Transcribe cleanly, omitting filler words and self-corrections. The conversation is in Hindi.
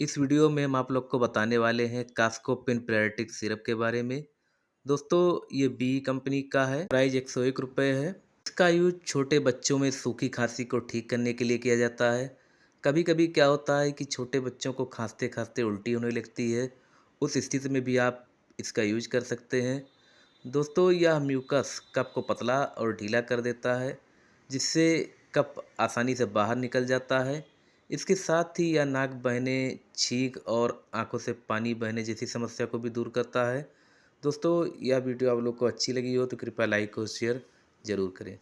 इस वीडियो में हम आप लोग को बताने वाले हैं कास्कोपिन प्रेरेटिक सिरप के बारे में। दोस्तों, ये बी कंपनी का है। प्राइस 101 रुपये है। इसका यूज छोटे बच्चों में सूखी खांसी को ठीक करने के लिए किया जाता है। कभी कभी क्या होता है कि छोटे बच्चों को खांसते खांसते उल्टी होने लगती है। उस स्थिति में भी आप इसका यूज कर सकते हैं। दोस्तों, यह म्यूकस कफ को पतला और ढीला कर देता है, जिससे कफ आसानी से बाहर निकल जाता है। इसके साथ ही यह नाक बहने, छींक और आंखों से पानी बहने जैसी समस्या को भी दूर करता है। दोस्तों, यह वीडियो आप लोग को अच्छी लगी हो तो कृपया लाइक और शेयर ज़रूर करें।